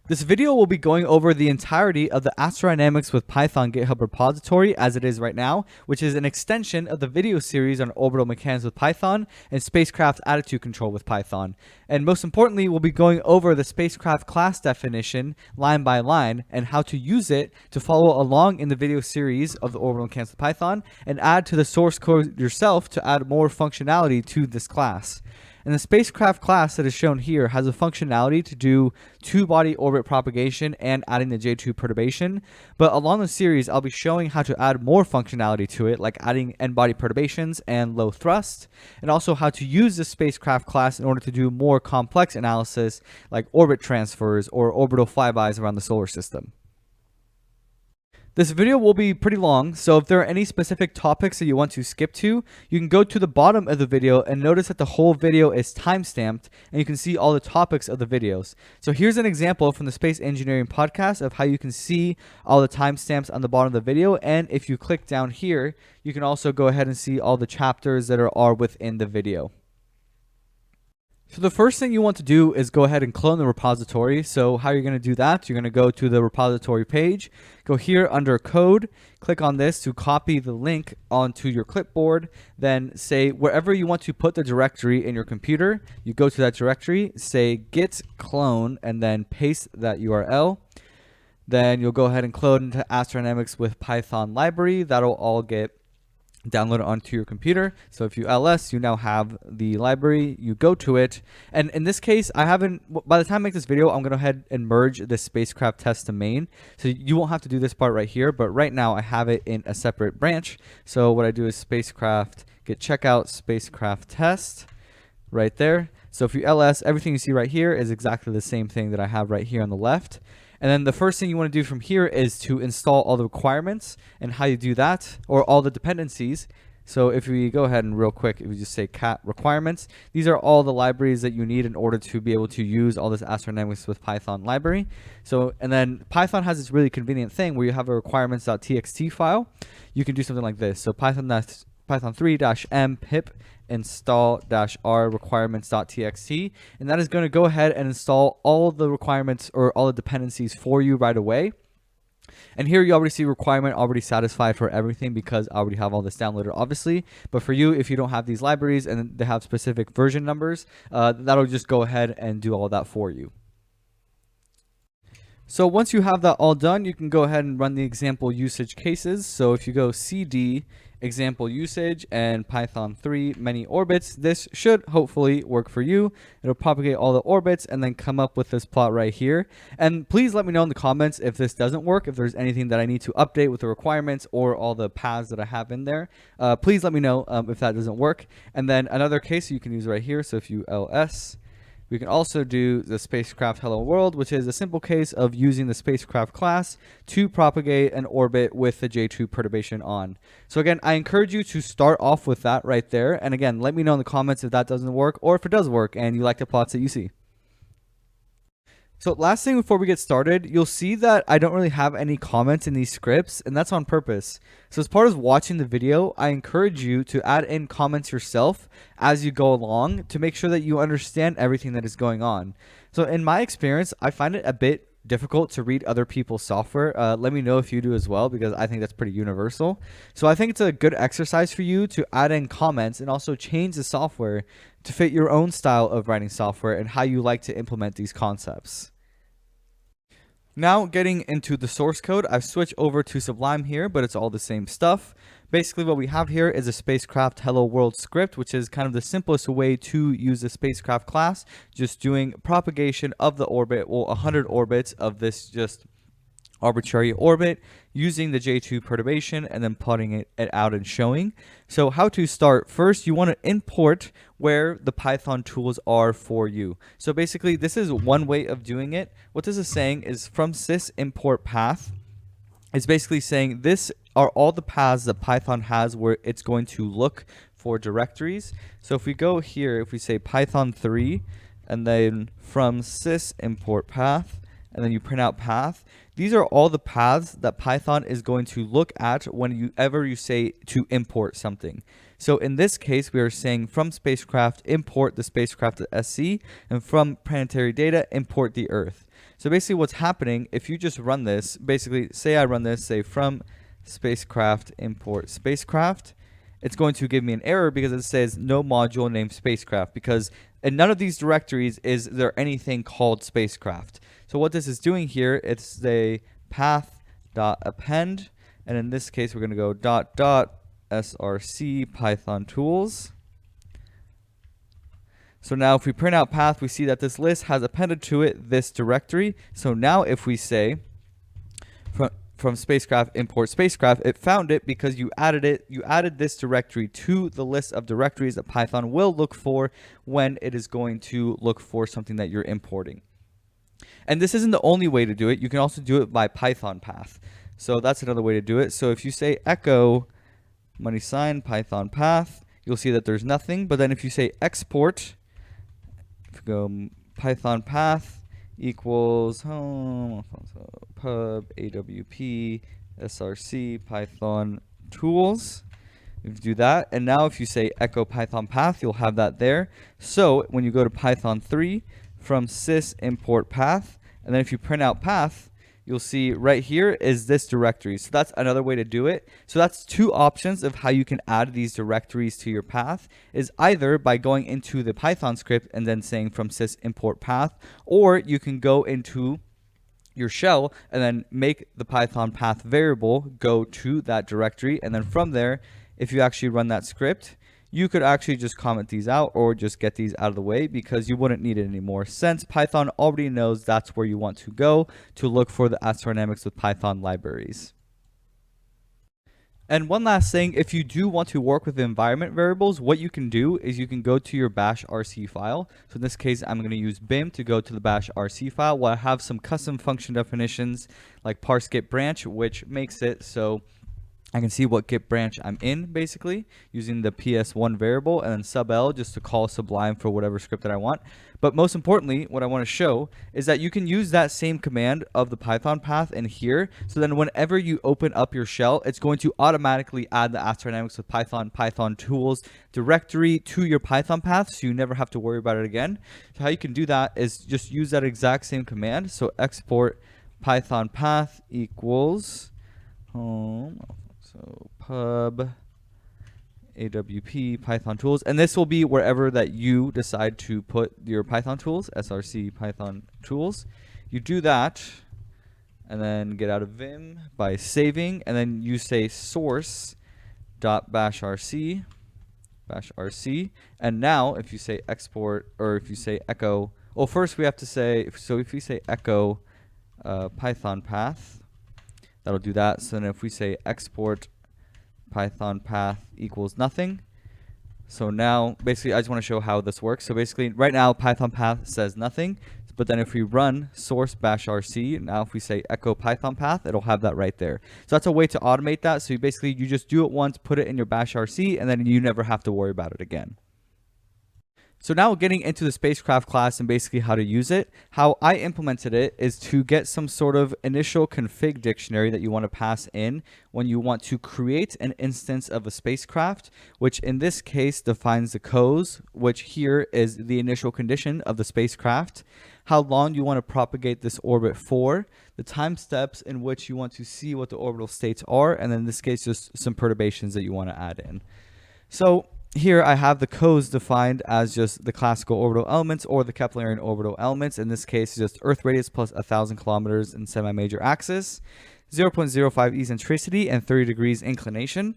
This video will be going over the entirety of the Astrodynamics with Python GitHub repository as it is right now, which is an extension of the video series on Orbital Mechanics with Python and Spacecraft Attitude Control with Python. And most importantly, we'll be going over the spacecraft class definition line by line and how to use it to follow along in the video series of the Orbital Mechanics with Python and add to the source code yourself to add more functionality to this class. And the spacecraft class that is shown here has a functionality to do two-body orbit propagation and adding the J2 perturbation. But along the series, I'll be showing how to add more functionality to it, like adding n-body perturbations and low thrust, and also how to use the spacecraft class in order to do more complex analysis, like orbit transfers or orbital flybys around the solar system. This video will be pretty long, so if there are any specific topics that you want to skip to, you can go to the bottom of the video and notice that the whole video is timestamped and you can see all the topics of the videos. So here's an example from the Space Engineering podcast of how you can see all the timestamps on the bottom of the video, and if you click down here, you can also go ahead and see all the chapters that are within the video. So the first thing you want to do is go ahead and clone the repository. So how you're going to do that, you're going to go to the repository page, go here under code, click on this to copy the link onto your clipboard, then say wherever you want to put the directory in your computer, you go to that directory, say git clone, and then paste that URL. Then you'll go ahead and clone into Astrodynamics with Python library. That'll all get download it onto your computer. So if you ls, you now have the library, you go to it, and in this case by the time I make this video, I'm gonna go ahead and merge this spacecraft test to main, so you won't have to do this part right here, but right now I have it in a separate branch. So what I do is spacecraft git checkout spacecraft test right there. So if you ls, everything you see right here is exactly the same thing that I have right here on the left. And then the first thing you want to do from here is to install all the requirements, and how you do that, or all the dependencies. So if we go ahead and real quick, if we just say cat requirements, these are all the libraries that you need in order to be able to use all this Astrodynamics with Python library. So, and then Python has this really convenient thing where you have a requirements.txt file. You can do something like this. So python3-m pip install-r requirements.txt, and that is going to go ahead and install all the requirements or all the dependencies for you right away. And here you already see requirement already satisfied for everything because I already have all this downloaded, obviously. But for you, if you don't have these libraries and they have specific version numbers, that'll just go ahead and do all that for you. So once you have that all done, you can go ahead and run the example usage cases. So if you go cd example usage and Python 3 many orbits, this should hopefully work for you. It'll propagate all the orbits and then come up with this plot right here. And please let me know in the comments if this doesn't work, if there's anything that I need to update with the requirements or all the paths that I have in there. Please let me know if that doesn't work. And then another case you can use right here. So if you ls, we can also do the spacecraft hello world, which is a simple case of using the spacecraft class to propagate an orbit with the J2 perturbation on. So again, I encourage you to start off with that right there. And again, let me know in the comments if that doesn't work or if it does work and you like the plots that you see. So last thing before we get started, you'll see that I don't really have any comments in these scripts, and that's on purpose. So as part of watching the video, I encourage you to add in comments yourself as you go along to make sure that you understand everything that is going on. So in my experience, I find it a bit difficult to read other people's software. Let me know if you do as well, because I think that's pretty universal. So I think it's a good exercise for you to add in comments and also change the software to fit your own style of writing software and how you like to implement these concepts. Now getting into the source code, I've switched over to Sublime here, but it's all the same stuff. Basically what we have here is a spacecraft hello world script, which is kind of the simplest way to use the spacecraft class, just doing propagation of the orbit, well 100 orbits of this just arbitrary orbit using the J2 perturbation and then plotting it out and showing. So how to start: first you want to import where the Python tools are for you. So basically this is one way of doing it. What this is saying is from sys import path, it's basically saying this are all the paths that Python has where it's going to look for directories. So if we go here, if we say Python 3 and then from sys import path, and then you print out path, these are all the paths that Python is going to look at whenever you say to import something. So in this case, we are saying from spacecraft, import the spacecraft.sc, and from planetary data, import the Earth. So basically what's happening, if you just run this, basically say I run this, say from spacecraft import spacecraft, it's going to give me an error because it says no module named spacecraft, because in none of these directories is there anything called spacecraft. So what this is doing here, it's a path.append, and in this case we're going to go .src python tools. So now if we print out path, we see that this list has appended to it this directory. So now if we say from spacecraft import spacecraft, it found it because you added this directory to the list of directories that Python will look for when it is going to look for something that you're importing. And this isn't the only way to do it. You can also do it by PythonPath. So that's another way to do it. So if you say echo $PythonPath, you'll see that there's nothing. But then if you say export, if you go PythonPath equals home pub awp src python tools, if you do that, and now if you say echo python path, you'll have that there. So when you go to Python 3 from sys import path, and then if you print out path, you'll see right here is this directory. So that's another way to do it. So that's two options of how you can add these directories to your path, is either by going into the Python script and then saying from sys import path, or you can go into your shell and then make the Python path variable go to that directory. And then from there, if you actually run that script, you could actually just comment these out or just get these out of the way, because you wouldn't need it anymore since Python already knows that's where you want to go to look for the Astrodynamics with Python libraries. And one last thing, if you do want to work with environment variables, what you can do is you can go to your bashrc file. So in this case, I'm going to use Bim to go to the bashrc file, where I have some custom function definitions like parse git branch, which makes it so I can see what git branch I'm in, basically, using the ps1 variable, and then subl just to call Sublime for whatever script that I want. But most importantly, what I want to show is that you can use that same command of the Python path in here. So then whenever you open up your shell, it's going to automatically add the Astrodynamics with Python tools directory to your Python path, so you never have to worry about it again. So how you can do that is just use that exact same command. So export Python path equals home. So pub awp python tools, and this will be wherever that you decide to put your Python tools, src python tools. You do that and then get out of Vim by saving, and then you say source.bashrc, and now if you say export, or if you say echo, well, first we have to say, so if we say echo Python path, that'll do that. So then if we say export Python path equals nothing. So now basically I just want to show how this works. So basically right now Python path says nothing, but then if we run source bashrc, now if we say echo Python path, it'll have that right there. So that's a way to automate that. So you just do it once, put it in your bashrc, and then you never have to worry about it again. So now getting into the spacecraft class and basically how to use it, how I implemented it is to get some sort of initial config dictionary that you want to pass in when you want to create an instance of a spacecraft, which in this case defines the COEs, which here is the initial condition of the spacecraft, how long you want to propagate this orbit for, the time steps in which you want to see what the orbital states are, and then in this case just some perturbations that you want to add in. So here I have the COEs defined as just the classical orbital elements or the Keplerian orbital elements. In this case, just Earth radius plus 1,000 kilometers in semi-major axis, 0.05 eccentricity, and 30 degrees inclination.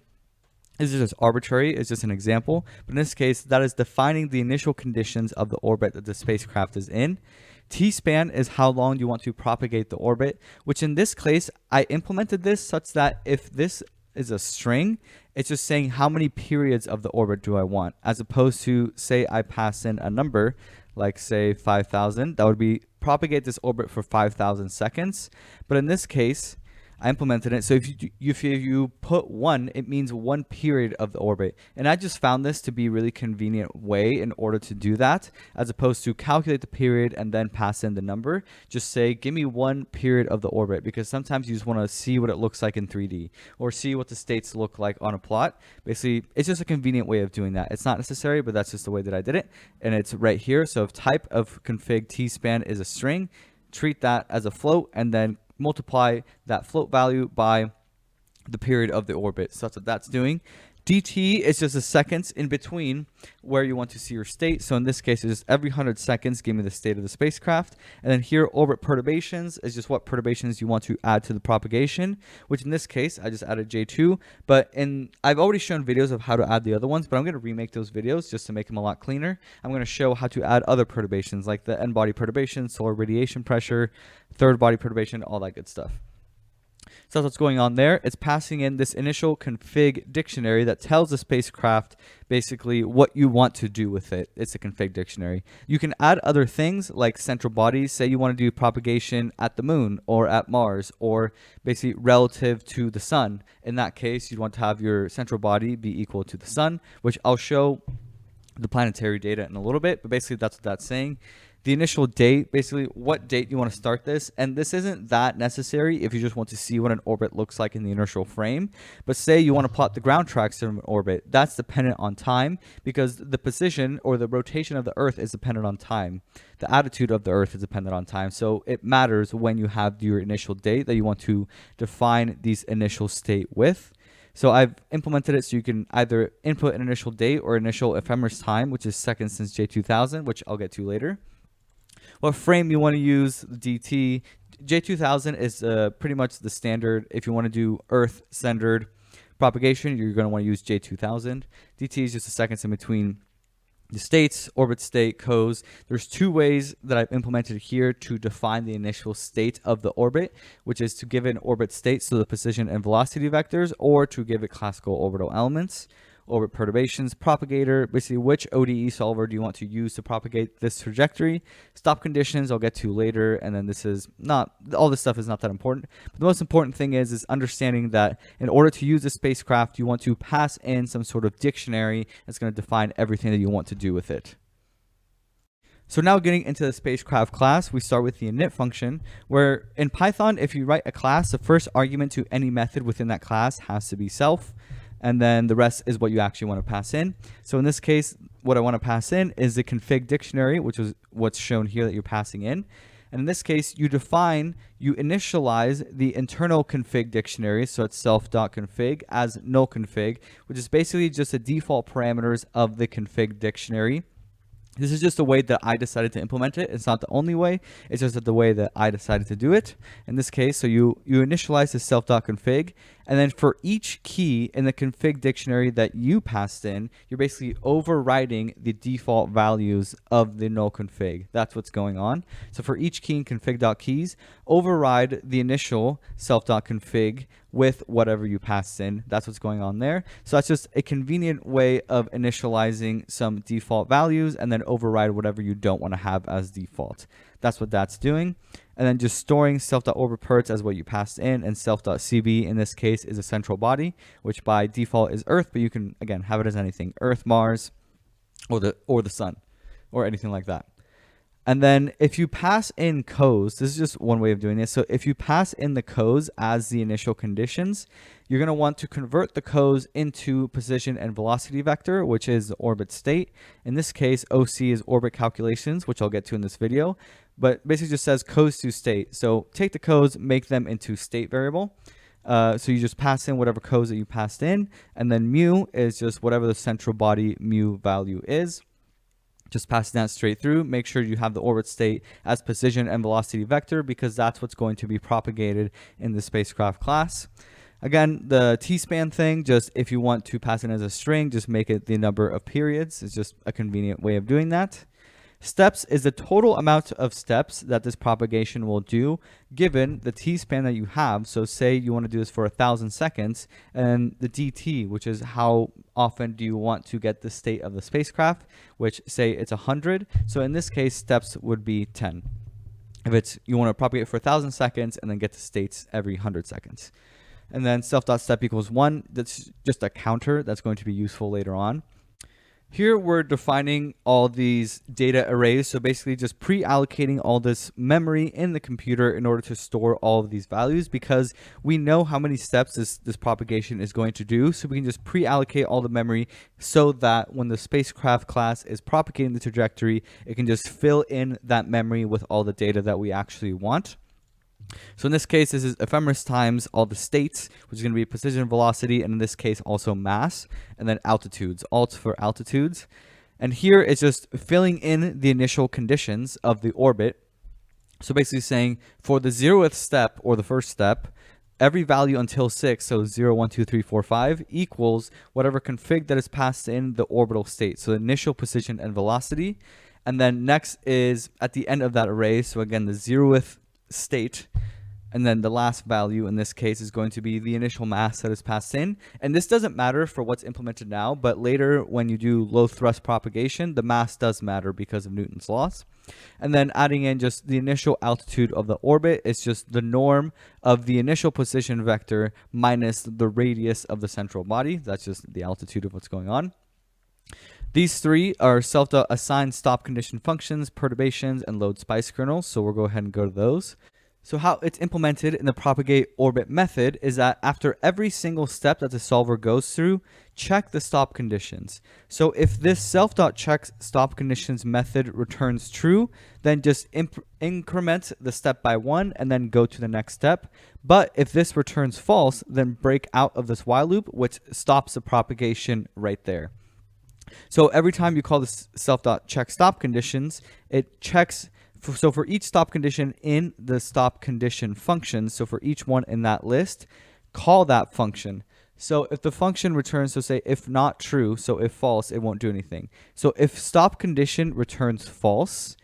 This is just arbitrary. It's just an example. But in this case, that is defining the initial conditions of the orbit that the spacecraft is in. T-span is how long you want to propagate the orbit, which in this case, I implemented this such that if this is a string, it's just saying how many periods of the orbit do I want, as opposed to say I pass in a number like say 5,000, that would be propagate this orbit for 5,000 seconds. But in this case, I implemented it. So if you put 1, it means 1 period of the orbit. And I just found this to be a really convenient way in order to do that, as opposed to calculate the period and then pass in the number. Just say, give me 1 period of the orbit, because sometimes you just want to see what it looks like in 3D or see what the states look like on a plot. Basically, it's just a convenient way of doing that. It's not necessary, but that's just the way that I did it. And it's right here. So if type of config tspan is a string, treat that as a float and then multiply that float value by the period of the orbit. So that's what that's doing. dt is just the seconds in between where you want to see your state. So in this case, it's just every 100 seconds, give me the state of the spacecraft. And then here, orbit perturbations is just what perturbations you want to add to the propagation, which in this case, I just added J2. But I've already shown videos of how to add the other ones, but I'm going to remake those videos just to make them a lot cleaner. I'm going to show how to add other perturbations like the n-body perturbation, solar radiation pressure, third body perturbation, all that good stuff. So that's what's going on there. It's passing in this initial config dictionary that tells the spacecraft basically what you want to do with it. It's a config dictionary. You can add other things like central bodies. Say you want to do propagation at the moon or at Mars or basically relative to the sun. In that case, you'd want to have your central body be equal to the sun, which I'll show the planetary data in a little bit, but basically that's what that's saying. The initial date, basically what date you want to start this, and this isn't that necessary if you just want to see what an orbit looks like in the inertial frame, but say you want to plot the ground tracks of an orbit, that's dependent on time because the position or the rotation of the Earth is dependent on time. The attitude of the Earth is dependent on time, so it matters when you have your initial date that you want to define these initial state with. So I've implemented it so you can either input an initial date or initial ephemeris time, which is seconds since J2000, which I'll get to later. What frame you want to use, DT. J2000 is pretty much the standard. If you want to do Earth-centered propagation, you're going to want to use J2000. DT is just the seconds in between the states, orbit state, COEs. There's two ways that I've implemented here to define the initial state of the orbit, which is to give it an orbit state, so the position and velocity vectors, or to give it classical orbital elements. Orbit perturbations, propagator, basically which ODE solver do you want to use to propagate this trajectory. Stop conditions I'll get to later, and then this is not, all this stuff is not that important. But the most important thing is understanding that in order to use this spacecraft, you want to pass in some sort of dictionary that's going to define everything that you want to do with it. So now getting into the spacecraft class, we start with the init function, where in Python, if you write a class, the first argument to any method within that class has to be self. And then the rest is what you actually want to pass in. So in this case, what I want to pass in is the config dictionary, which is what's shown here that you're passing in. And in this case, you initialize the internal config dictionary, so it's self.config as null config, which is basically just the default parameters of the config dictionary. This is just the way that I decided to implement it. It's not the only way. It's just the way that I decided to do it. In this case, so you initialize the self.config, and then for each key in the config dictionary that you passed in, you're basically overriding the default values of the null config. That's what's going on. So for each key in config.keys, override the initial self.config with whatever you passed in. That's what's going on there. So that's just a convenient way of initializing some default values and then override whatever you don't want to have as default. That's what that's doing. And then just storing self.orbitperts as what you passed in, and self.cb in this case is a central body, which by default is Earth, but you can again have it as anything: Earth, Mars, or the sun, or anything like that. And then if you pass in COEs, this is just one way of doing this. So if you pass in the COEs as the initial conditions, you're going to want to convert the COEs into position and velocity vector, which is the orbit state. In this case, OC is orbit calculations, which I'll get to in this video, but basically just says COEs to state. So take the COEs, make them into state variable. So you just pass in whatever COEs that you passed in, and then mu is just whatever the central body mu value is. Just passing that straight through. Make sure you have the orbit state as position and velocity vector, because that's what's going to be propagated in the spacecraft class. Again, the T-span thing, just if you want to pass it as a string, just make it the number of periods. It's just a convenient way of doing that. Steps is the total amount of steps that this propagation will do given the T-span that you have. So say you want to do this for 1,000 seconds, and the DT, which is how often do you want to get the state of the spacecraft, which say it's 100. So in this case, steps would be 10. If it's you want to propagate for 1,000 seconds and then get to states every 100 seconds. And then self.step equals 1. That's just a counter that's going to be useful later on. Here we're defining all these data arrays, so basically just pre-allocating all this memory in the computer in order to store all of these values, because we know how many steps this propagation is going to do, so we can just pre-allocate all the memory so that when the spacecraft class is propagating the trajectory, it can just fill in that memory with all the data that we actually want. So in this case, this is ephemeris times all the states, which is going to be position, velocity, and in this case also mass, and then altitudes, alt for altitudes. And here it's just filling in the initial conditions of the orbit. So basically saying for the 0th step, or the first step, every value until 6, so 0, 1, 2, 3, 4, 5, equals whatever config that is passed in the orbital state, so initial position and velocity. And then next is at the end of that array, so again the 0th state, and then the last value in this case is going to be the initial mass that is passed in. And this doesn't matter for what's implemented now, but later when you do low thrust propagation, the mass does matter because of Newton's laws. And then adding in just the initial altitude of the orbit is just the norm of the initial position vector minus the radius of the central body. That's just the altitude of what's going on. These three are self-assigned stop condition functions, perturbations, and load spice kernels. So we'll go ahead and go to those. So how it's implemented in the propagate orbit method is that after every single step that the solver goes through, check the stop conditions. So if this self.check stop conditions method returns true, then just increment the step by 1 and then go to the next step. But if this returns false, then break out of this while loop, which stops the propagation right there. So every time you call this self.check stop conditions, it checks. So for each stop condition in the stop condition function, so for each one in that list, call that function. So if the function returns, so say if not true, so if false, it won't do anything. So if stop condition returns false,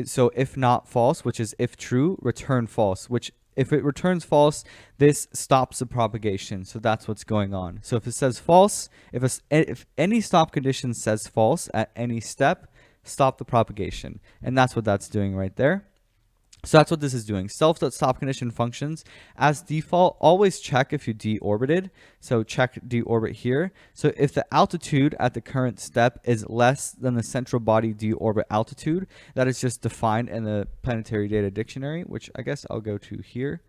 so if not false, which is if true, return false, which if it returns false, this stops the propagation. So that's what's going on. So if it says false, if any stop condition says false at any step, stop the propagation. And that's what that's doing right there. So that's what this is doing. Self.stop condition functions, as default, always check if you deorbited. So check deorbit here. So if the altitude at the current step is less than the central body deorbit altitude, that is just defined in the planetary data dictionary, which I guess I'll go to here.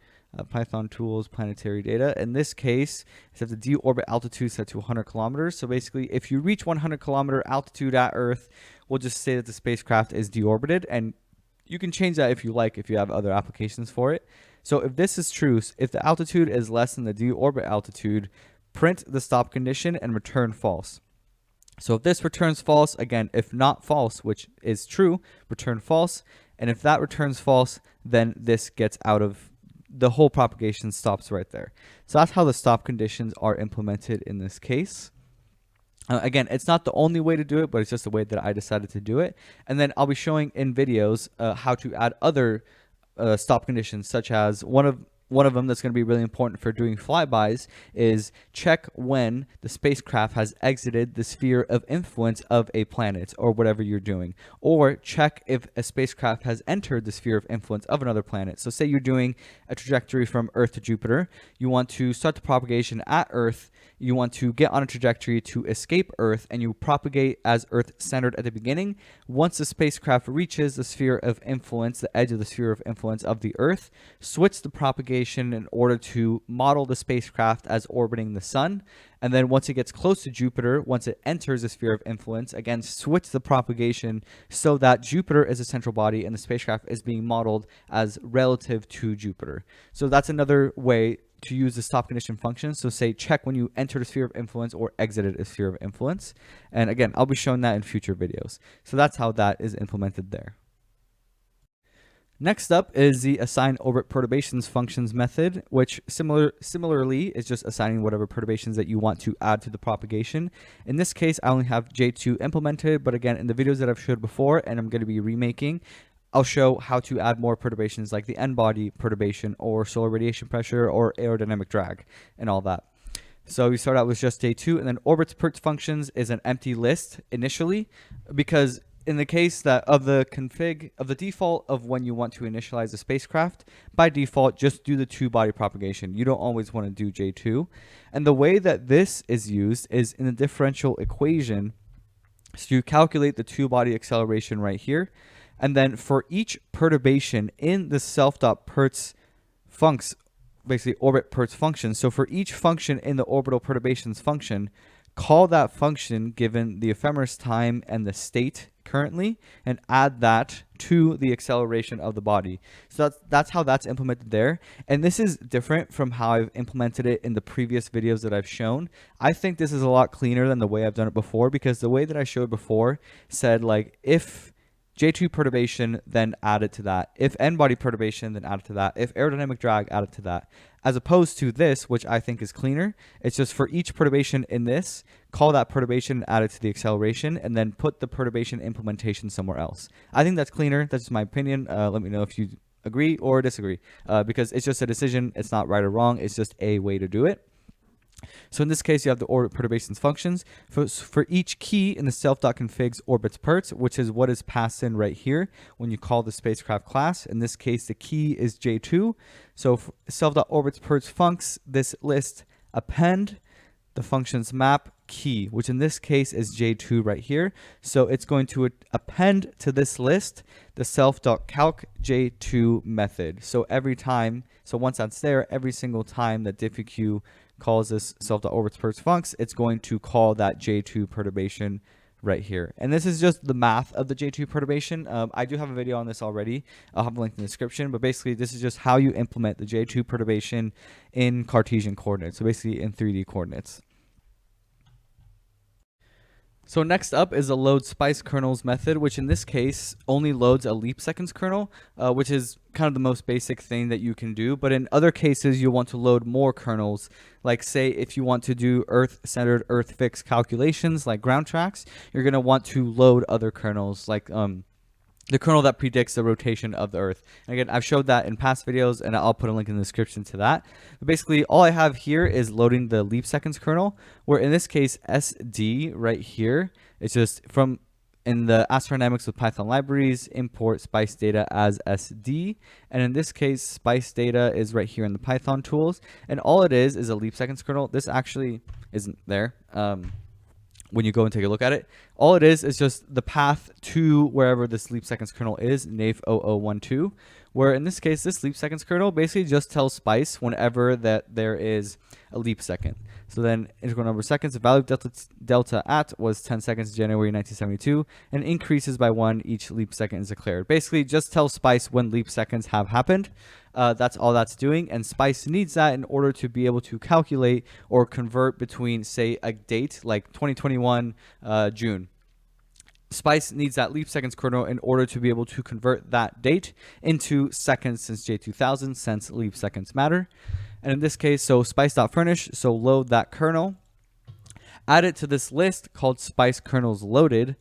Python tools, planetary data. In this case, it's at the deorbit altitude set to 100 kilometers. So basically, if you reach 100 kilometer altitude at Earth, we'll just say that the spacecraft is deorbited, and you can change that if you like, if you have other applications for it. So if this is true, if the altitude is less than the deorbit altitude, print the stop condition and return false. So if this returns false, again, if not false, which is true, return false. And if that returns false, then this gets out of the whole propagation, stops right there. So that's how the stop conditions are implemented in this case. Again, it's not the only way to do it, but it's just the way that I decided to do it. And then I'll be showing in videos how to add other stop conditions, such as one of them that's going to be really important for doing flybys is check when the spacecraft has exited the sphere of influence of a planet or whatever you're doing, or check if a spacecraft has entered the sphere of influence of another planet. So say you're doing a trajectory from Earth to Jupiter, you want to start the propagation at Earth, you want to get on a trajectory to escape Earth, and you propagate as Earth-centered at the beginning. Once the spacecraft reaches the sphere of influence, the edge of the sphere of influence of the Earth, switch the propagation in order to model the spacecraft as orbiting the sun. And then once it gets close to Jupiter, once it enters the sphere of influence, again, switch the propagation so that Jupiter is a central body and the spacecraft is being modeled as relative to Jupiter. So that's another way to use the stop condition function. So say check when you enter the sphere of influence or exited a sphere of influence. And again, I'll be showing that in future videos. So that's how that is implemented there. Next up is the assign orbit perturbations functions method, which similarly is just assigning whatever perturbations that you want to add to the propagation. In this case, I only have J2 implemented, but again, in the videos that I've showed before and I'm going to be remaking, I'll show how to add more perturbations like the n-body perturbation or solar radiation pressure or aerodynamic drag and all that. So we start out with just J2, and then orbits pert functions is an empty list initially, because in the case that of the config of the default of when you want to initialize a spacecraft, by default just do the two-body propagation. You don't always want to do J2. And the way that this is used is in the differential equation. So you calculate the two-body acceleration right here. And then for each perturbation in the self.perts funcs, basically orbit perts function. So for each function in the orbital perturbations function, call that function given the ephemeris time and the state currently, and add that to the acceleration of the body. So that's how that's implemented there. And this is different from how I've implemented it in the previous videos that I've shown. I think this is a lot cleaner than the way I've done it before, because the way that I showed before said like if J2 perturbation, then add it to that. If n-body perturbation, then add it to that. If aerodynamic drag, add it to that. As opposed to this, which I think is cleaner, it's just for each perturbation in this, call that perturbation and add it to the acceleration, and then put the perturbation implementation somewhere else. I think that's cleaner. That's just my opinion. Let me know if you agree or disagree, because it's just a decision. It's not right or wrong. It's just a way to do it. So in this case, you have the orbit perturbations functions. For each key in the self.configs orbits perts, which is what is passed in right here when you call the spacecraft class. In this case, the key is J2. So self.orbits perts funcs, this list append the function's map key, which in this case is J2 right here. So it's going to append to this list the self.calc J2 method. So every time, so once that's there, every single time that diffq calls this self.orbits perts funcs, it's going to call that J2 perturbation right here. And this is just the math of the J2 perturbation. I do have a video on this already. I'll have a link in the description, but basically this is just how you implement the J2 perturbation in Cartesian coordinates, so basically in 3D coordinates. So next up is a load spice kernels method, which in this case only loads a leap seconds kernel, which is kind of the most basic thing that you can do. But in other cases, you'll want to load more kernels. Like say if you want to do Earth-centered, Earth-fixed calculations like ground tracks, you're going to want to load other kernels like the kernel that predicts the rotation of the Earth. And again, I've showed that in past videos, and I'll put a link in the description to that. But basically, all I have here is loading the leap seconds kernel, where in this case, SD right here, it's just from in the Astrodynamics with Python libraries, import spice data as SD. And in this case, spice data is right here in the Python tools. And all it is a leap seconds kernel. This actually isn't there. When you go and take a look at it, all it is just the path to wherever this leap seconds kernel is, nav 0012, where in this case, this leap seconds kernel basically just tells Spice whenever that there is a leap second. So then integral number of seconds, the value of delta at was 10 seconds January 1972, and increases by 1 each leap second is declared. Basically, just tell Spice when leap seconds have happened. That's all that's doing, and Spice needs that in order to be able to calculate or convert between, say, a date like 2021 June. Spice needs that leap seconds kernel in order to be able to convert that date into seconds since J2000, since leap seconds matter. And in this case, so spice.furnish, so load that kernel, add it to this list called spice kernels loaded,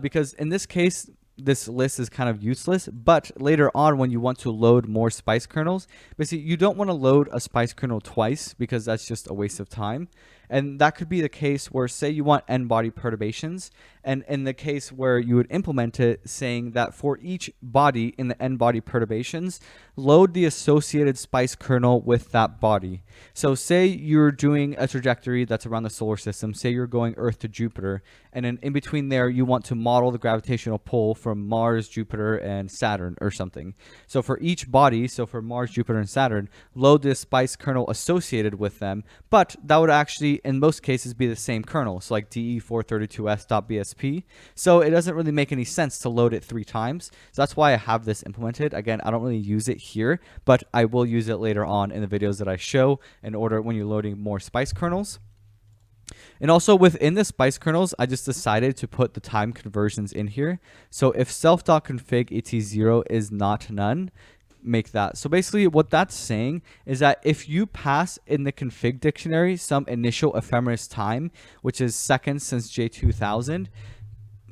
because in this case, this list is kind of useless, but later on when you want to load more spice kernels, basically you don't want to load a spice kernel twice because that's just a waste of time. And that could be the case where, say you want n-body perturbations, and in the case where you would implement it saying that for each body in the n-body perturbations, load the associated spice kernel with that body. So say you're doing a trajectory that's around the solar system, say you're going Earth to Jupiter, and then in between there you want to model the gravitational pull from Mars, Jupiter, and Saturn or something. So for each body, so for Mars, Jupiter, and Saturn, load this spice kernel associated with them, but that would actually in most cases be the same kernel, so like de432s.bsp. So it doesn't really make any sense to load it 3 times. So that's why I have this implemented. Again, I don't really use it here, but I will use it later on in the videos that I show in order when you're loading more spice kernels. And also within the spice kernels, I just decided to put the time conversions in here. So if self.config et0 is not none, make that. So basically what that's saying is that if you pass in the config dictionary some initial ephemeris time, which is seconds since J2000,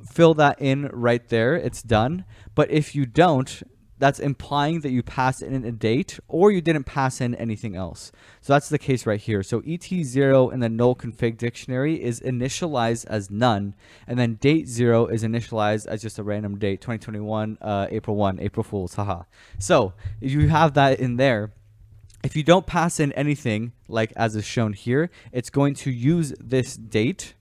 fill that in right there, it's done. But if you don't, that's implying that you passed in a date or you didn't pass in anything else. So that's the case right here. So ET0 in the null config dictionary is initialized as none, and then date 0 is initialized as just a random date, 2021, April 1, April Fools, haha. So if you have that in there, if you don't pass in anything, like as is shown here, it's going to use this date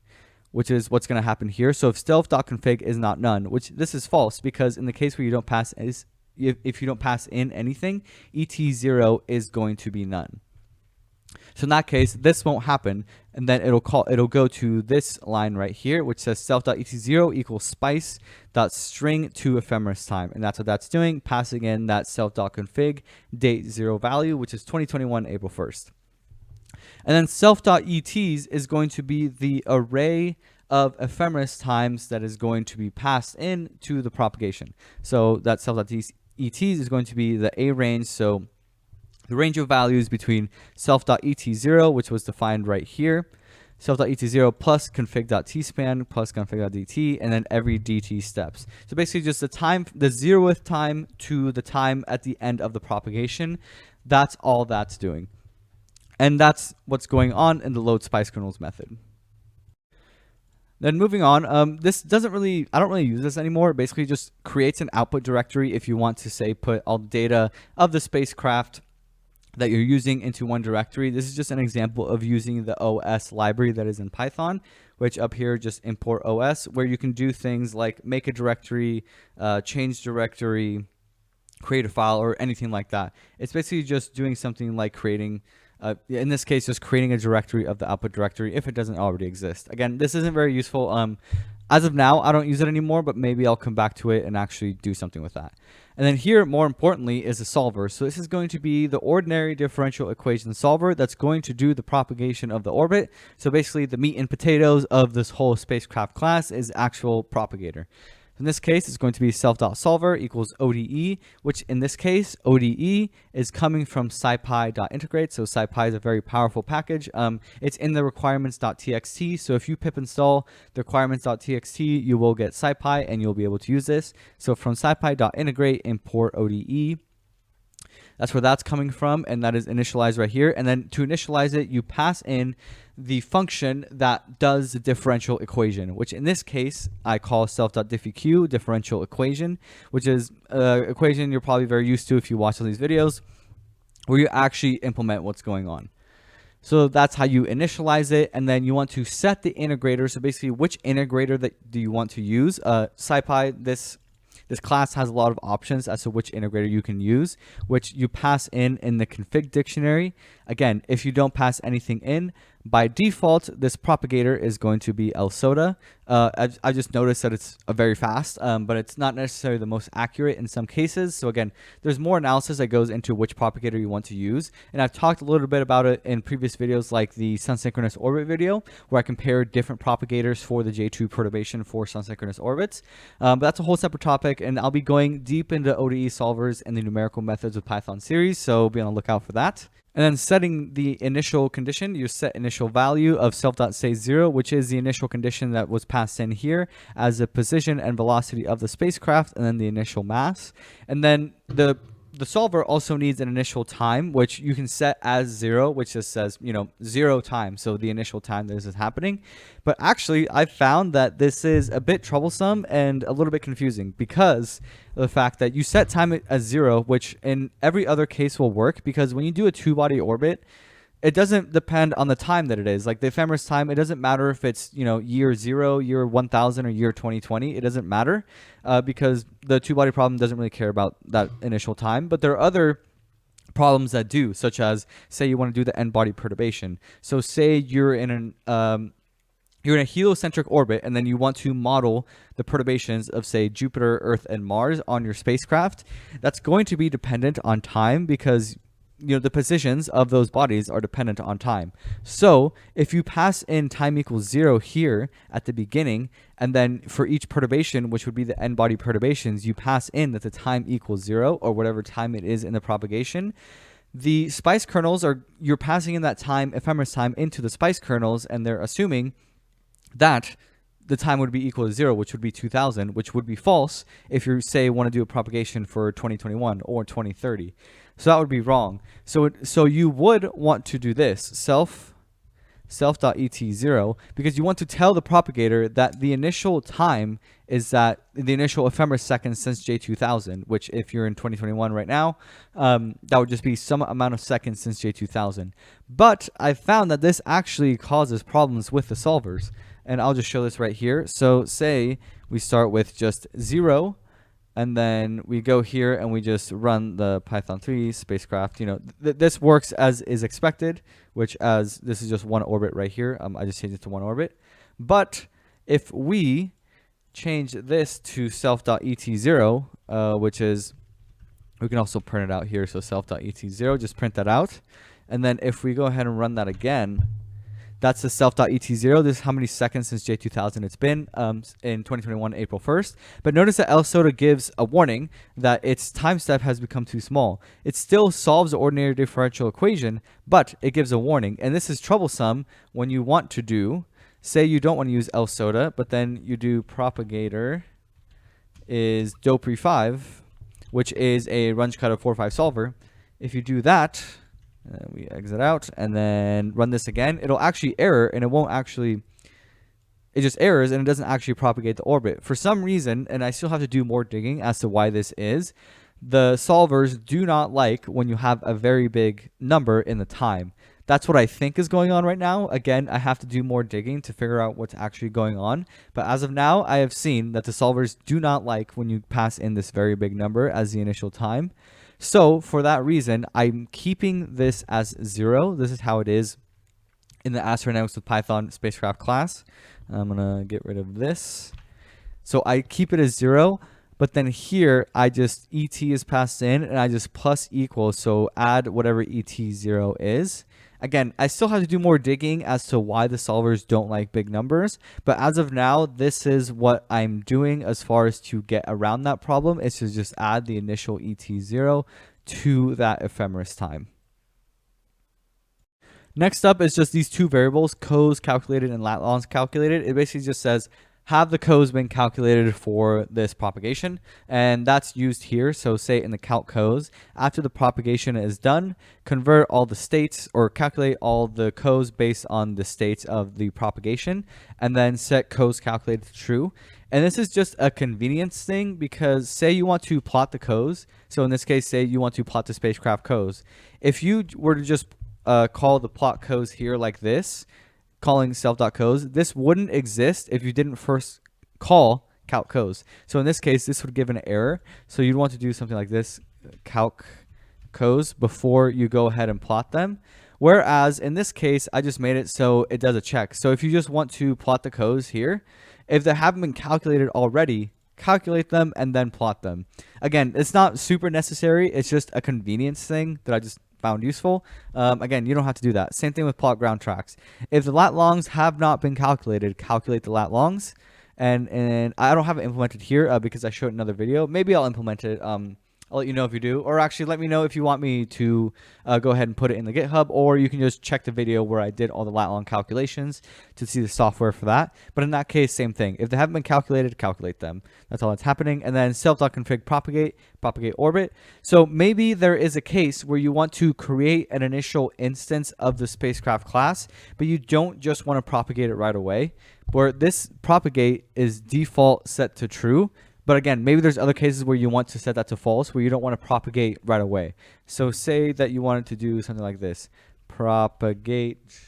which is what's going to happen here. So if self.config is not none, which this is false, because in the case where you don't pass if you don't pass in anything, ET0 is going to be none. So in that case, this won't happen, and then it'll go to this line right here, which says self.et0 equals spice.string to ephemeris time, and that's what that's doing, passing in that self.config date 0 value, which is 2021 April 1st. And then self.ets is going to be the array of ephemeris times that is going to be passed in to the propagation. So that self.ets is going to be the a range, so the range of values between self.et0, which was defined right here, self.et0 plus config.tspan plus config.dt, and then every dt steps. So basically just the 0th time to the time at the end of the propagation. That's all that's doing. And that's what's going on in the load spice kernels method. Then moving on, this doesn't really, I don't really use this anymore. It basically just creates an output directory if you want to, say, put all the data of the spacecraft that you're using into one directory. This is just an example of using the OS library that is in Python, which up here just import OS, where you can do things like make a directory, change directory, create a file, or anything like that. It's basically just doing something like creating, in this case, just creating a directory of the output directory if it doesn't already exist. Again, this isn't very useful. As of now, I don't use it anymore, but maybe I'll come back to it and actually do something with that. And then here, more importantly, is a solver. So this is going to be the ordinary differential equation solver that's going to do the propagation of the orbit. So basically, the meat and potatoes of this whole spacecraft class is actual propagator. In this case, it's going to be self.solver equals ODE, which in this case, ODE is coming from scipy.integrate. So scipy is a very powerful package. It's in the requirements.txt. So if you pip install the requirements.txt, you will get scipy and you'll be able to use this. So from scipy.integrate, import ODE. That's where that's coming from, and that is initialized right here. And then to initialize it, you pass in the function that does the differential equation, which in this case, I call self.diffeq, differential equation, which is an equation you're probably very used to if you watch all these videos, where you actually implement what's going on. So that's how you initialize it, and then you want to set the integrator. So basically, which integrator that do you want to use? Scipy, this class has a lot of options as to which integrator you can use, which you pass in the config dictionary. Again, if you don't pass anything in, by default, this propagator is going to be LSODA. I just noticed that it's very fast, but it's not necessarily the most accurate in some cases. So again, there's more analysis that goes into which propagator you want to use. And I've talked a little bit about it in previous videos, like the sun-synchronous orbit video, where I compare different propagators for the J2 perturbation for sun-synchronous orbits. But that's a whole separate topic, and I'll be going deep into ODE solvers and the numerical methods with Python series, so be on the lookout for that. And then setting the initial condition, you set initial value of self.say0, which is the initial condition that was passed in here as the position and velocity of the spacecraft, and then the initial mass. And then the solver also needs an initial time, which you can set as 0, which just says, 0 time. So the initial time that this is happening. But actually, I found that this is a bit troublesome and a little bit confusing because of the fact that you set time as 0, which in every other case will work, because when you do a two-body orbit, it doesn't depend on the time that it is. Like the ephemeris time, it doesn't matter if it's, year 0, year 1000, or year 2020. It doesn't matter because the two-body problem doesn't really care about that initial time. But there are other problems that do, such as, say you want to do the n-body perturbation. So say you're in a heliocentric orbit, and then you want to model the perturbations of, say, Jupiter, Earth, and Mars on your spacecraft. That's going to be dependent on time because the positions of those bodies are dependent on time. So if you pass in time equals 0 here at the beginning, and then for each perturbation, which would be the n-body perturbations, you pass in that the time equals 0, or whatever time it is in the propagation, the spice kernels you're passing in that time, ephemeris time, into the spice kernels, and they're assuming that the time would be equal to 0, which would be 2000, which would be false if you, say, want to do a propagation for 2021 or 2030. So that would be wrong. So you would want to do this, self.et0, because you want to tell the propagator that the initial time is that the initial ephemeris seconds since J2000, which if you're in 2021 right now, that would just be some amount of seconds since J2000. But I found that this actually causes problems with the solvers. and I'll just show this right here. So say we start with just 0, and then we go here and we just run the Python 3 spacecraft. You know, this works as is expected, which as this is just one orbit right here. I just changed it to one orbit. But if we change this to self.et0, which is, we can also print it out here. So self.et0, just print that out. And then if we go ahead and run that again, that's the self.et0. This is how many seconds since J2000 it's been in 2021, April 1st. But notice that LSOTA gives a warning that its time step has become too small. It still solves the ordinary differential equation, but it gives a warning. And this is troublesome when you want to do, say you don't want to use LSOTA, but then you do propagator is dopre5, which is a Runge-Kutta 4.5 solver. If you do that, we exit out and then run this again, it'll actually error, and it won't actually, it just errors and it doesn't actually propagate the orbit. For some reason, and I still have to do more digging as to why this is, the solvers do not like when you have a very big number in the time. That's what I think is going on right now. Again, I have to do more digging to figure out what's actually going on. But as of now, I have seen that the solvers do not like when you pass in this very big number as the initial time. So for that reason, I'm keeping this as 0. This is how it is in the Astrodynamics with Python spacecraft class. I'm going to get rid of this. So I keep it as 0. But then here, I just ET is passed in, and I just plus equal. So add whatever ET0 is. Again, I still have to do more digging as to why the solvers don't like big numbers. But as of now, this is what I'm doing as far as to get around that problem. It's to just add the initial ET0 to that ephemeris time. Next up is just these two variables, COEs calculated and lat longs calculated. It basically just says, have the COEs been calculated for this propagation? And that's used here. So say in the calc COEs, after the propagation is done, convert all the states or calculate all the COEs based on the states of the propagation, and then set COEs calculated to true. And this is just a convenience thing because say you want to plot the COEs. So in this case, say you want to plot the spacecraft COEs. If you were to just call the plot COEs here like this, calling self.COEs, this wouldn't exist if you didn't first call calc COEs. So in this case, this would give an error. So you'd want to do something like this, calc COEs, before you go ahead and plot them. Whereas in this case, I just made it so it does a check. So if you just want to plot the COEs here, if they haven't been calculated already, calculate them and then plot them. Again, it's not super necessary. It's just a convenience thing that I just found useful. Again, you don't have to do that. Same thing with plot ground tracks. If the lat longs have not been calculated, calculate the lat longs. And I don't have it implemented here because I showed another video. Maybe I'll implement it. I'll let you know if you do, or actually let me know if you want me to go ahead and put it in the GitHub, or you can just check the video where I did all the lat long calculations to see the software for that. But in that case, same thing. If they haven't been calculated, calculate them. That's all that's happening. And then self.config propagate orbit. So maybe there is a case where you want to create an initial instance of the spacecraft class, but you don't just want to propagate it right away, where this propagate is default set to true. But again, maybe there's other cases where you want to set that to false, where you don't want to propagate right away. So say that you wanted to do something like this. Propagate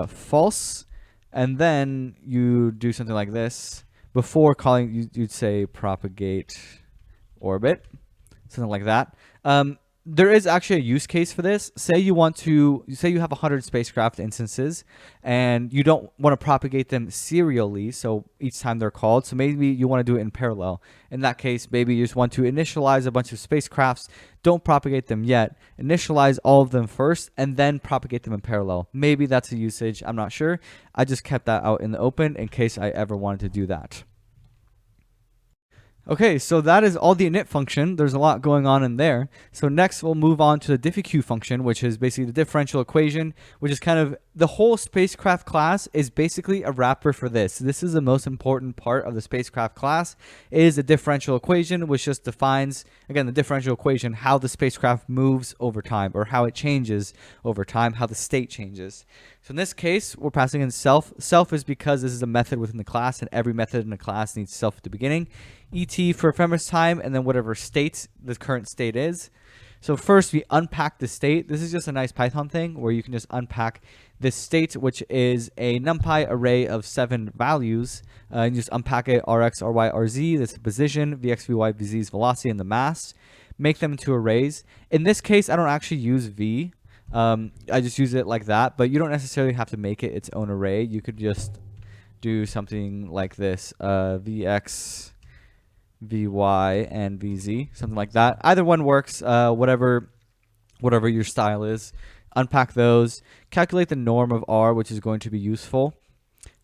false. And then you do something like this. Before calling, you'd say propagate orbit. Something like that. There is actually a use case for this. Say you have 100 spacecraft instances and you don't want to propagate them serially, so each time they're called. So maybe you want to do it in parallel. In that case, maybe you just want to initialize a bunch of spacecrafts. Don't propagate them yet. Initialize all of them first and then propagate them in parallel. Maybe that's a usage. I'm not sure. I just kept that out in the open in case I ever wanted to do that. Okay, so that is all the init function. There's a lot going on in there. So next we'll move on to the diffeq function, which is basically the differential equation, which is kind of the whole spacecraft class is basically a wrapper for this. This is the most important part of the spacecraft class, is the differential equation, which just defines, again, the differential equation, how the spacecraft moves over time, or how it changes over time, how the state changes. So in this case, we're passing in self. Self is because this is a method within the class, and every method in the class needs self at the beginning. ET for ephemeris time, and then whatever state the current state is. So first we unpack the state. This is just a nice Python thing where you can just unpack the state, which is a NumPy array of 7 values. And just unpack it, rx, ry, rz, that's the position, vx, vy, vz is velocity, and the mass. Make them into arrays. In this case, I don't actually use v. I just use it like that, but you don't necessarily have to make it its own array. You could just do something like this, vx, vy, and vz, something like that. Either one works, whatever your style is. Unpack those, calculate the norm of r, which is going to be useful.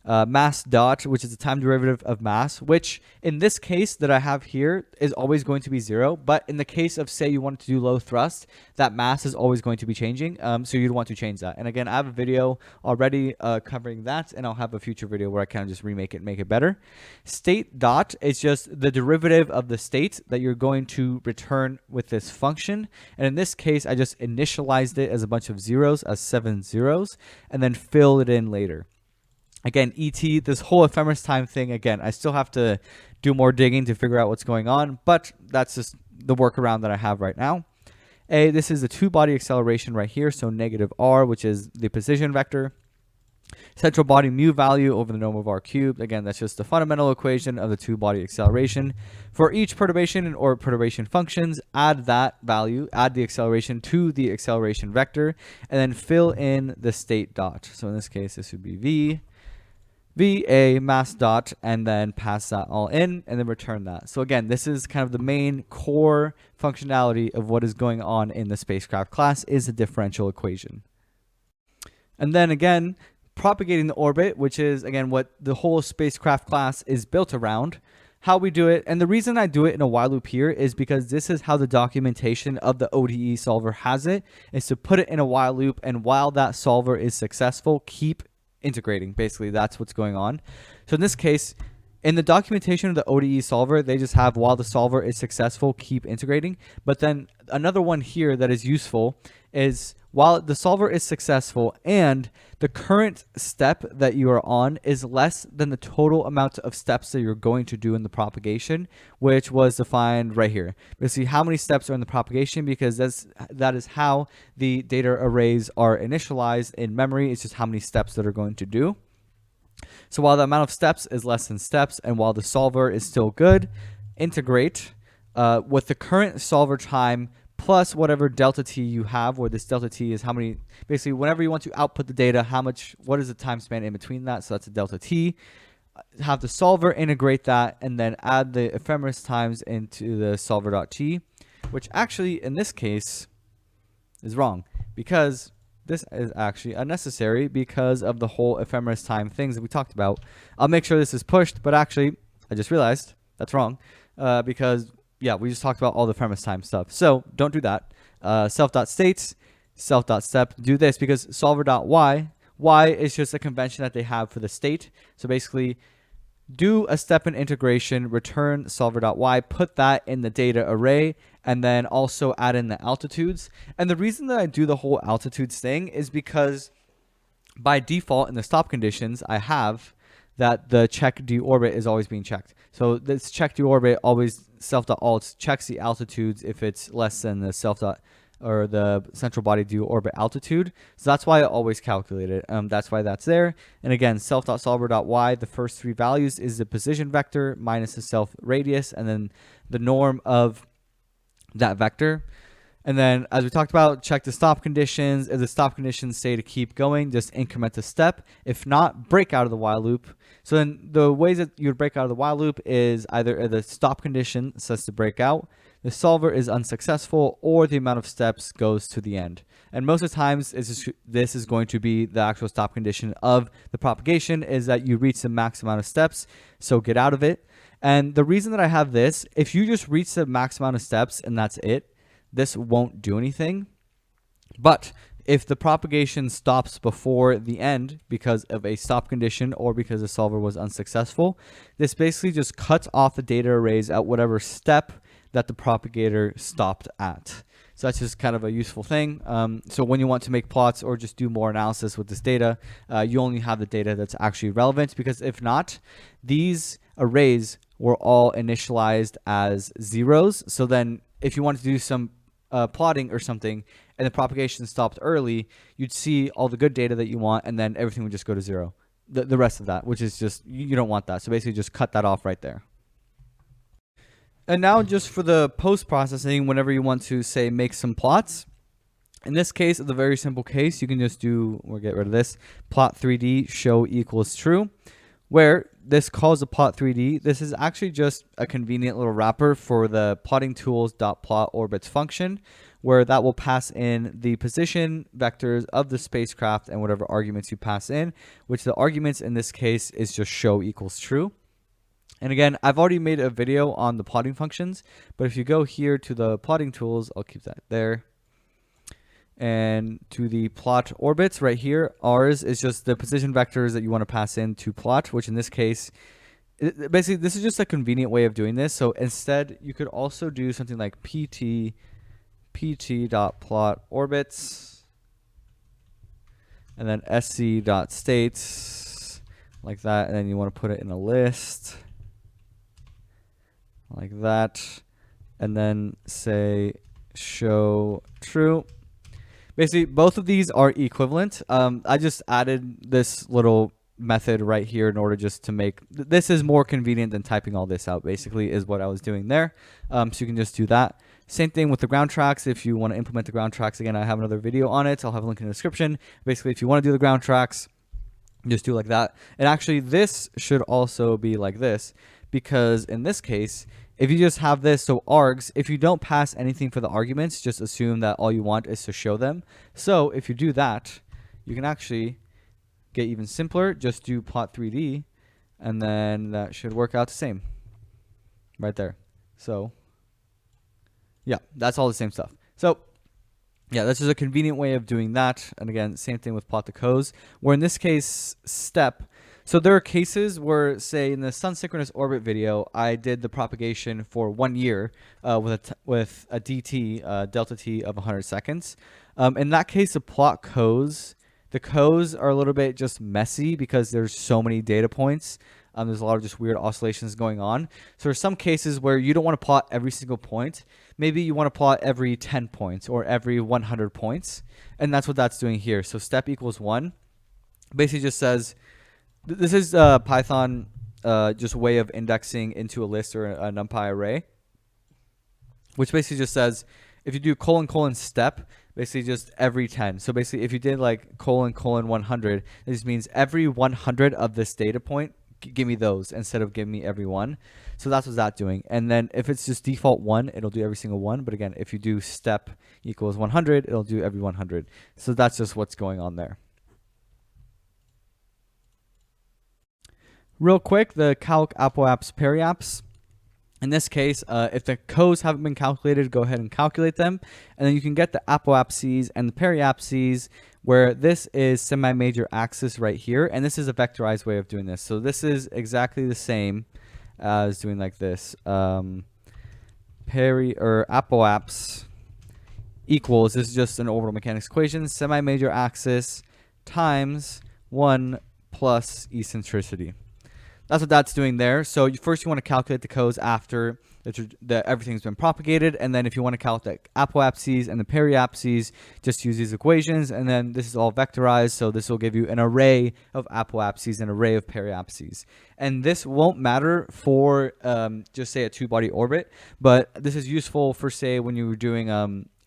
Mass dot, which is the time derivative of mass, which in this case that I have here is always going to be 0. But in the case of, say, you wanted to do low thrust, that mass is always going to be changing. So you'd want to change that. And again, I have a video already covering that, and I'll have a future video where I kind of just remake it and make it better. State dot is just the derivative of the state that you're going to return with this function. And in this case, I just initialized it as a bunch of zeros, as 7 zeros, and then fill it in later. Again, ET, this whole ephemeris time thing, again, I still have to do more digging to figure out what's going on, but that's just the workaround that I have right now. This is the two-body acceleration right here, so negative r, which is the position vector. Central body mu value over the norm of r cubed. Again, that's just the fundamental equation of the two-body acceleration. For each perturbation or perturbation functions, add that value, add the acceleration to the acceleration vector, and then fill in the state dot. So in this case, this would be VA mass dot, and then pass that all in and then return that. So again, this is kind of the main core functionality of what is going on in the spacecraft class is the differential equation. And then again, propagating the orbit, which is again what the whole spacecraft class is built around. How we do it, and the reason I do it in a while loop here is because this is how the documentation of the ODE solver has it, is to put it in a while loop, and while that solver is successful, keep integrating. Basically, that's what's going on. So in this case, in the documentation of the ODE solver, they just have while the solver is successful, keep integrating. But then another one here that is useful is while the solver is successful and the current step that you are on is less than the total amount of steps that you're going to do in the propagation, which was defined right here. Basically, how many steps are in the propagation, because that is how the data arrays are initialized in memory. It's just how many steps that are going to do. So while the amount of steps is less than steps, and while the solver is still good, integrate with the current solver time plus whatever delta t you have, where this delta t is how many, basically whenever you want to output the data, what is the time span in between that, so that's a delta t. Have the solver integrate that, and then add the ephemeris times into the solver.t, which actually in this case is wrong, because this is actually unnecessary because of the whole ephemeris time things that we talked about. I'll make sure this is pushed, but actually I just realized that's wrong because yeah, we just talked about all the ephemeris time stuff. So don't do that. Self.states, self.step, do this because solver.y, y is just a convention that they have for the state. So basically do a step in integration, return solver.y, put that in the data array, and then also add in the altitudes. And the reason that I do the whole altitudes thing is because by default in the stop conditions, I have that the check deorbit is always being checked. So this check deorbit always self.alt checks the altitudes if it's less than the or the central body deorbit altitude. So that's why I always calculate it. That's why that's there. And again, self.solver.y, the first 3 values is the position vector minus the self radius, and then the norm of that vector. And then as we talked about, check the stop conditions. If the stop conditions say to keep going, just increment the step. If not, break out of the while loop. So then the ways that you would break out of the while loop is either the stop condition says to break out, the solver is unsuccessful, or the amount of steps goes to the end. And most of the times, this is going to be the actual stop condition of the propagation, is that you reach the max amount of steps, so get out of it. And the reason that I have this, if you just reach the max amount of steps and that's it, this won't do anything. But if the propagation stops before the end because of a stop condition or because the solver was unsuccessful, this basically just cuts off the data arrays at whatever step that the propagator stopped at. So that's just kind of a useful thing. So when you want to make plots or just do more analysis with this data, you only have the data that's actually relevant, because if not, these arrays were all initialized as zeros. So then if you want to do some plotting or something, and the propagation stopped early, you'd see all the good data that you want, and then everything would just go to zero. The rest of that, which is just, you don't want that. So basically just cut that off right there. And now just for the post-processing, whenever you want to, say, make some plots. In this case, the very simple case, you can just do, we'll get rid of this, plot 3D show equals true, where this calls a plot 3D. This is actually just a convenient little wrapper for the plotting tools.plot orbits function, where that will pass in the position vectors of the spacecraft and whatever arguments you pass in, which the arguments in this case is just show equals true. And again, I've already made a video on the plotting functions, but if you go here to the plotting tools, I'll keep that there. And to the plot orbits right here, ours is just the position vectors that you want to pass in to plot, which in this case, basically this is just a convenient way of doing this. So instead, you could also do something like pt.plot orbits and then sc.states like that, and then you want to put it in a list like that, and then say show true. Basically, both of these are equivalent. I just added this little method right here in order just to make this is more convenient than typing all this out, basically, is what I was doing there. So you can just do that. Same thing with the ground tracks. If you want to implement the ground tracks, again, I have another video on it. I'll have a link in the description. Basically, if you want to do the ground tracks, just do like that. And actually, this should also be like this, because in this case, if you just have this, so args, if you don't pass anything for the arguments, just assume that all you want is to show them. So if you do that, you can actually get even simpler. Just do plot 3D, and then that should work out the same right there. So yeah, that's all the same stuff. So yeah, this is a convenient way of doing that. And again, same thing with plot the COEs, where in this case, step. So there are cases where, say, in the sun synchronous orbit video, I did the propagation for 1 year with a dt, delta t of 100 seconds. In that case, the plot COEs, the COEs are a little bit just messy because there's so many data points. There's a lot of just weird oscillations going on. So there's some cases where you don't want to plot every single point. Maybe you want to plot every 10 points or every 100 points. And that's what that's doing here. So step equals 1 basically just says, this is Python just way of indexing into a list or a NumPy array, which basically just says, if you do : step, basically just every 10. So basically if you did like : 100, this means every 100 of this data point, give me those instead of give me every one. So that's what that's doing. And then if it's just default 1, it'll do every single one. But again, if you do step equals 100, it'll do every 100. So that's just what's going on there. Real quick, the calc apoapse periapse. In this case, if the COEs haven't been calculated, go ahead and calculate them. And then you can get the apoapses and the periapses, where this is semi-major axis right here. And this is a vectorized way of doing this. So this is exactly the same as doing like this. Apoapse equals, this is just an orbital mechanics equation, semi-major axis times 1 plus eccentricity. That's what that's doing there. So first you want to calculate the COEs after everything's been propagated, and then if you want to calculate the apoapses and the periapses, just use these equations, and then this is all vectorized, so this will give you an array of apoapses and an array of periapses. And this won't matter for just say a two-body orbit, but this is useful for, say, when you were doing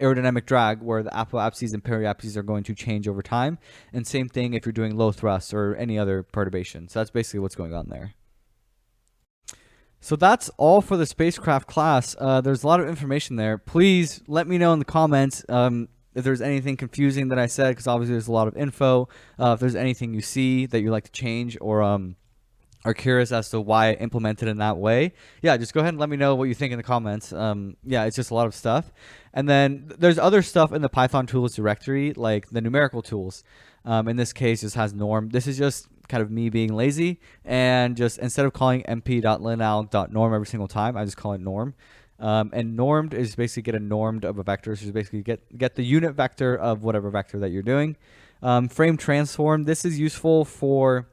aerodynamic drag, where the apoapses and periapses are going to change over time. And same thing if you're doing low thrust or any other perturbation. So that's basically what's going on there. So that's all for the spacecraft class. There's a lot of information there. Please let me know in the comments if there's anything confusing that I said, because obviously there's a lot of info. If there's anything you see that you'd like to change, or are curious as to why I implemented in that way, yeah, just go ahead and let me know what you think in the comments. Yeah, it's just a lot of stuff. And then there's other stuff in the Python tools directory, like the numerical tools. In this case, just has norm. This is just kind of me being lazy, and just instead of calling mp.linal.norm every single time, I just call it norm. And normed is basically get a normed of a vector, so basically get the unit vector of whatever vector that you're doing. Frame transform, this is useful for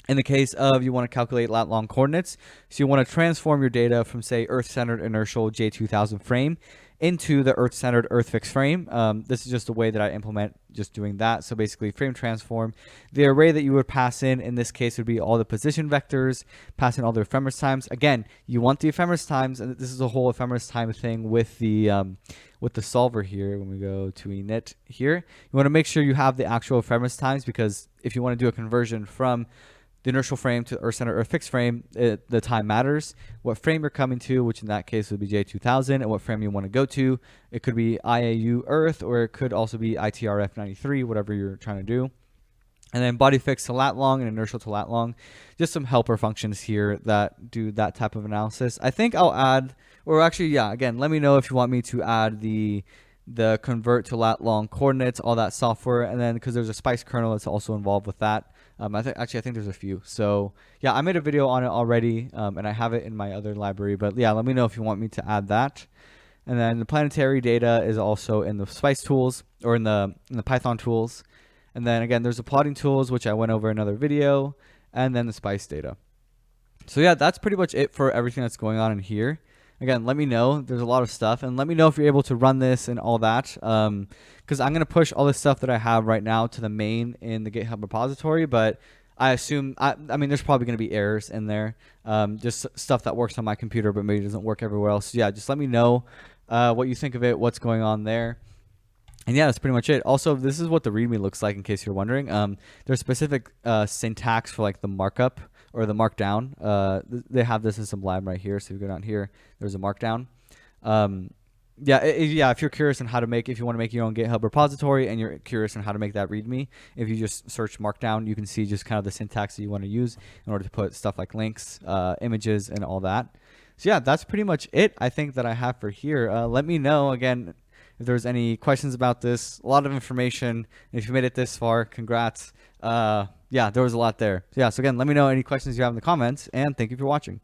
in the case of you want to calculate lat long coordinates. So you want to transform your data from, say, Earth-centered inertial J2000 frame into the Earth-centered Earth-fixed frame. This is just a way that I implement just doing that. So basically frame transform. The array that you would pass in this case would be all the position vectors, pass in all the ephemeris times. Again, you want the ephemeris times, and this is a whole ephemeris time thing with the solver here. When we go to init here, you want to make sure you have the actual ephemeris times, because if you want to do a conversion from the inertial frame to the Earth-centered Earth-fixed frame, the time matters. What frame you're coming to, which in that case would be J2000, and what frame you want to go to. It could be IAU Earth, or it could also be ITRF 93, whatever you're trying to do. And then body fixed to lat long and inertial to lat long. Just some helper functions here that do that type of analysis. I think I'll add, or actually, yeah, again, let me know if you want me to add the convert to lat long coordinates, all that software. And then because there's a Spice kernel that's also involved with that. I think there's a few. So yeah, I made a video on it already, and I have it in my other library. But yeah, let me know if you want me to add that. And then the planetary data is also in the Spice tools, or in the Python tools. And then again, there's the plotting tools, which I went over in another video, and then the Spice data. So yeah, that's pretty much it for everything that's going on in here. Again, let me know. There's a lot of stuff, and let me know if you're able to run this and all that, because I'm going to push all this stuff that I have right now to the main in the GitHub repository, but I assume, I mean, there's probably going to be errors in there, just stuff that works on my computer but maybe doesn't work everywhere else. So yeah, just let me know what you think of it, what's going on there. And yeah, that's pretty much it. Also, this is what the README looks like, in case you're wondering. There's specific syntax for like the markup or the markdown. They have this in Sublime right here. So if you go down here, there's a markdown. Yeah, if you're curious on how to make, if you want to make your own GitHub repository and you're curious on how to make that README, if you just search markdown, you can see just kind of the syntax that you want to use in order to put stuff like links, images, and all that. So yeah, that's pretty much it, I think, that I have for here. Let me know, again, if there's any questions about this. A lot of information. If you made it this far, congrats. Yeah, there was a lot there. So yeah, so again, let me know any questions you have in the comments, and thank you for watching.